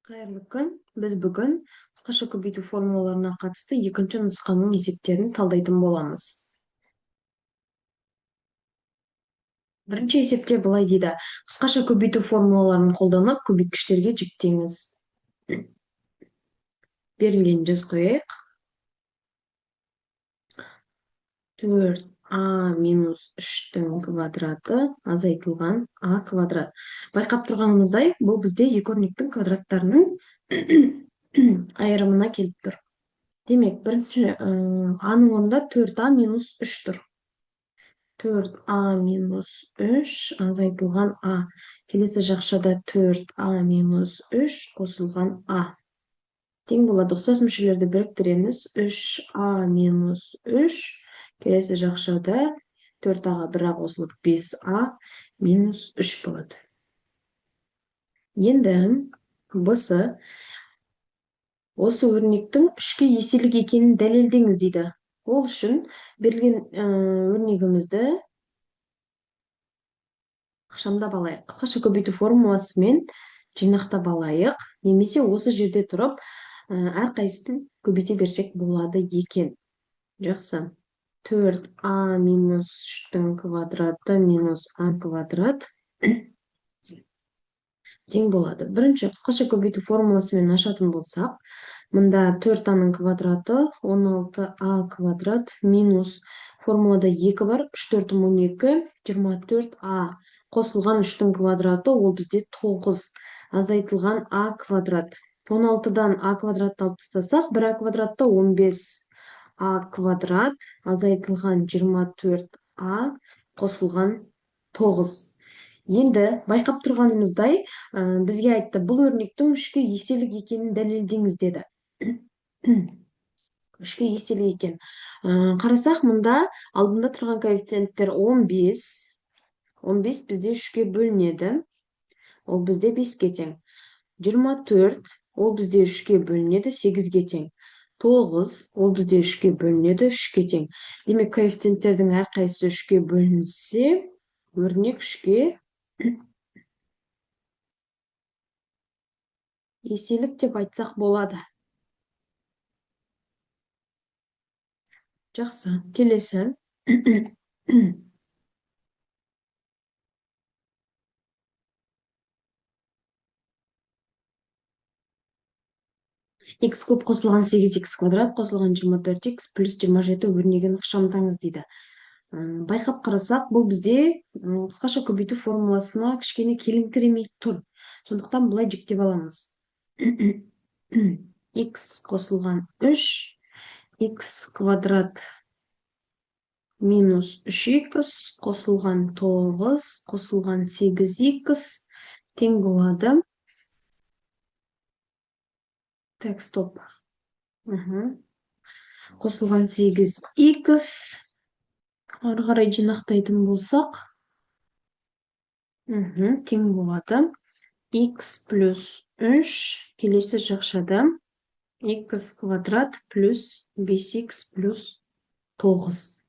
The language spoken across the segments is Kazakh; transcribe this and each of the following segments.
Қайырлы күн. Біз бүгін қысқаша көбейту формулаларына қатысты екінші нұсқаның есептерін талдайтын боламыз. Бірінші есепте былай дейді: қысқаша көбейту формулаларын қолданып көбейткіштерге жіктеңіз. Берілген жазып қояйық. 4а минус 3-тің квадраты азайтылған а квадрат. Байқап тұрғанымыздай, бұл бізде екі өрнектің квадраттарының айырымына келіп тұр. Демек, бірінші аның орнында 4а минус 3 тұр. 4а минус 3 азайтылған а. Келесі жақшада 4а минус 3 қосылған а. Тең болады. Ұқсас мүшелерді біріктіреміз. 3а минус 3. Келесі жақшада 4аға 1а қосылып 5а минус 3 болады. Енді бұсы осы өрнектің 3-ке еселік екенін дәлелдеңіз дейді. Ол үшін берілген өрнегімізді ықшамдап алайық. Қысқаша көбейту формуласымен жинақтап алайық. Немесе осы жерде тұрып әрқайсысын көбейте берсек болады екен. Жақсы. 4а минус 3-тің квадраты минус а квадрат тең болады. Бірінші қысқаша көбейту формуласымен ашатын болсақ, мұнда 4аның квадраты 16а квадрат минус формулада 2 бар, 3 4 12, 24а қосылған 3-тің квадраты, ол бізде 9 азайтылған а квадрат. 16-дан а квадратты алып тастасақ, 1а квадратта 15а квадрат азайтылған 24а қосылған 9. Енді байқап тұрғанымыздай, бізге айтты, бұл өрнектің 3-ке еселік екенін дәлелдеңіз деді. 3-ке еселік екен. Қарасақ, мұнда алдында тұрған коэффициенттер 15. 15 бізде 3-ке бөлінеді. Ол бізде 5-ке тең. 24, ол бізде 3-ке бөлінеді, 8-ге тең. 9, ол бізде 3-ке бөлінеді, 3-ке тең. Демек, коэффициенттердің әрқайсысы 3-ке бөлінсе, өрнек 3-ке еселік деп айтсақ болады. Жақсы, келесі. X көп қосылған 8x квадрат қосылған 24x плюс 27 өрнегін ықшамдаңыз дейді. Байқап қарасақ, бұл бізде қысқаша көбейту формуласына кішкене келіңкіремей тұр. Сондықтан бұлай жіктеп аламыз. X қосылған 3, x квадрат минус 3x қосылған 9, қосылған 8x тең болады. Так, стоп. Қосылған 8x. Ары қарай жинақтайтын болсақ, тең болады. X плюс 3, келесі жақшада x квадрат плюс 5x плюс 9.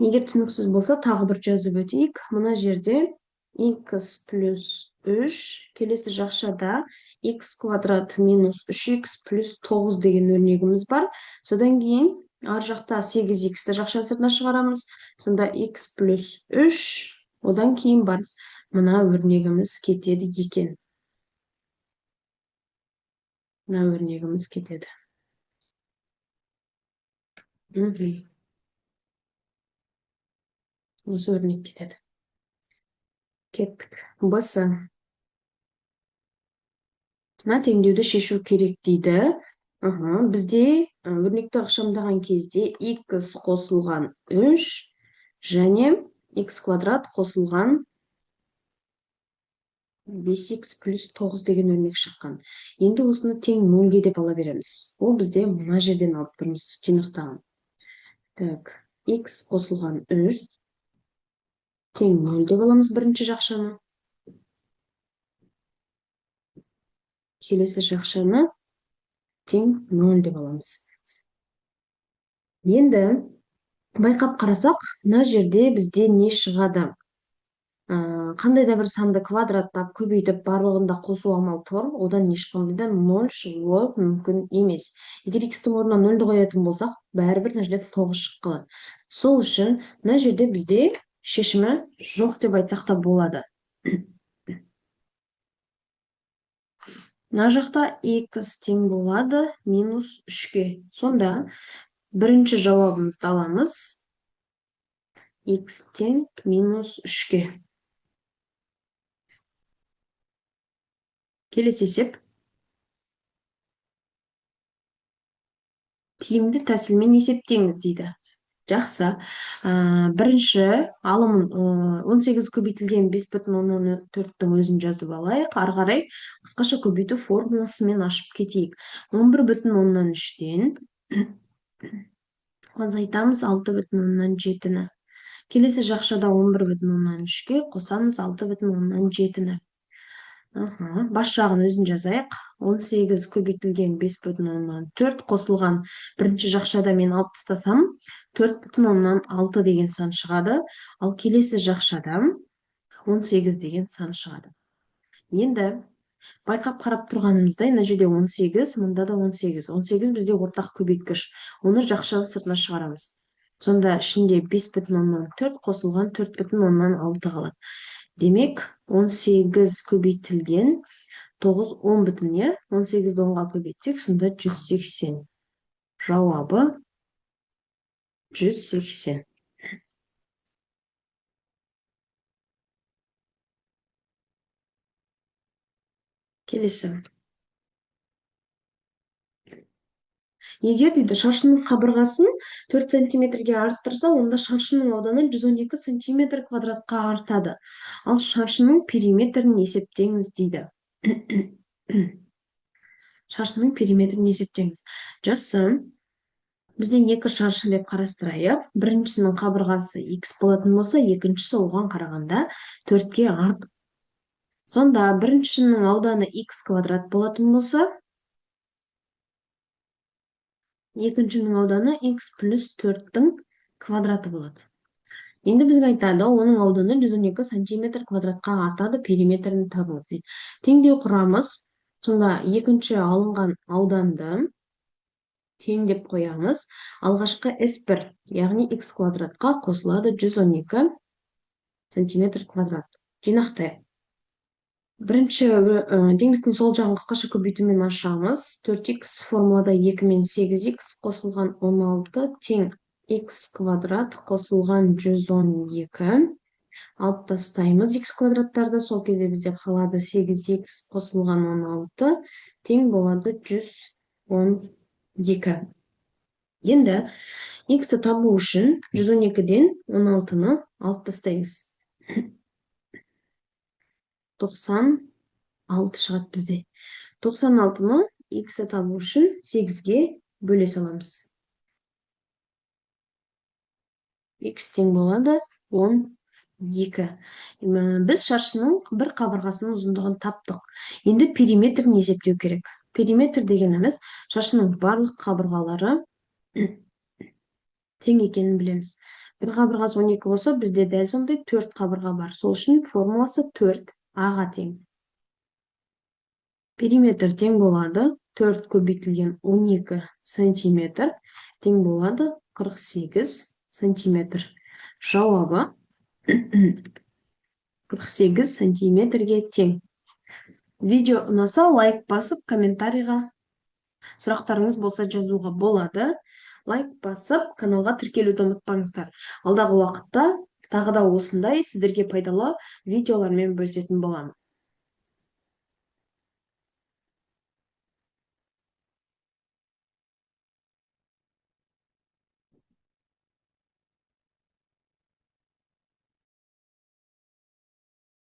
Егер түсініксіз болса, тағы бір жазып өтейік. Мұна жерде x плюс 3, келесі жақшада x квадрат минус 3x плюс 9 деген өрнегіміз бар. Содан кейін ар жақта 8x-ті жақша сыртына шығарамыз. Сонда x плюс 3, одан кейін бар. Мұна өрнегіміз кетеді екен. Мұна өрнегіміз кетеді. Осы өрнек кетеді. Кеттік. Бұсы. Мына теңдеуді шешу керек дейді. Бізде өрнекті ықшамдаған кезде x қосылған 3 және x квадрат қосылған 5x плюс 9 деген өрнек шыққан. Енді осыны тең 0-ге деп ала береміз. Ол бізде мына жерден алып тұрмыз, жинақтаған. Так, x қосылған 3 тең 0 деп аламыз бірінші жақшаны. Келесі жақшаны тең 0 деп аламыз. Енді байқап қарасақ, мына жерде бізде не шығады? Қандай да бір санды квадраттап көбейтіп барлығында қосу амал тұр, одан ешқандай да 0 шығуы мүмкін емес. Егер x-тің орнына 0-ді қоятын болсақ, бәрібір мына жерде 9 шығып қалады. Сол үшін мына жерде бізде шешімі жоқ деп айтсақ та болады. Мына жақта x тең болады минус 3-ке. Сонда бірінші жауабымызды аламыз. X тең минус 3-ке. Келесі есеп. Тиімді тәсілмен есептеңіз дейді. Жақсы. Бірінші алымын 18 көбейтілген 5,4-тің өзін жазып алайық. Ары қарай қысқаша көбейту формуласымен ашып кетейік. 11,3-тен азайтамыз 6,7-ні. Келесі жақшада 11,3-ке қосамыз 6,7-ні. Бас жағын өзін жазайық. 18 көбейтілген 5,4 қосылған бірінші жақшада мен алып тастасам 4,6 деген сан шығады. Ал келесі жақшада 18 деген сан шығады. Енді байқап қарап тұрғанымыздай, мына жерде 18, мұнда да 18. 18 бізде ортақ көбейткіш. Оны жақша сыртына шығарамыз. Сонда ішінде 5,4 қосылған 4,6 қалады. Демек, 18 көбейтілген 9, 10 бүтін, 18-ді 10-ға көбейтсек, сонда 180. Жауабы 180. Келесі. Егер дейді шаршының қабырғасын 4 сантиметрге арттырса, онда шаршының ауданы 112 сантиметр квадратқа артады. Ал шаршының периметрін есептеңіз дейді. Шаршының периметрін есептеңіз. Жақсы. Бізде екі шаршы деп қарастырайық. Біріншісінің қабырғасы x болатын болса, екіншісі оған қарағанда 4-ке артық. Сонда біріншісінің ауданы x квадрат болатын болса, екіншінің ауданы x плюс 4-тің квадраты болады. Енді бізге айтады, оның ауданы 112 сантиметр квадратқа артады, периметрін табыңыз дейді. Теңдеу құрамыз. Сонда екінші алынған ауданды тең деп қоямыз. Алғашқы S1, яғни x квадратқа қосылады 112 сантиметр квадрат. Жинақтайық. Бірінші теңдіктің сол жағын қысқаша көбейтумен ашамыз. 4x формулада 2 мен 8x қосылған 16 тең x квадрат қосылған 112. Алып тастаймыз x квадраттарды. Сол кезде бізде қалады 8x қосылған 16 тең болады 112. Енді x-ті табу үшін 112-ден 16-ны алып тастаймыз. 96 шығады бізде. 96-ны x-ті табу үшін 8-ге бөле саламыз. X тең болады 12. Біз шаршының бір қабырғасының ұзындығын таптық. Енді периметрін есептеу керек. Периметр дегеніміз шаршының барлық қабырғалары тең екенін білеміз. Бір қабырғасы 12 болса, бізде дәл сондай 4 қабырға бар. Сол үшін формуласы 4-ға тең. Периметр тең болады 4 көбейтілген 12 сантиметр тең болады 48 сантиметр. Жауабы 48 сантиметрге тең. Видео ұнаса лайк басып, комментарийға сұрақтарыңыз болса жазуға болады. Лайк басып, каналға тіркелуді ұмытпаңыздар. Алдағы уақытта тағы да осындай сіздерге пайдалы видеолармен бөлісетін боламын.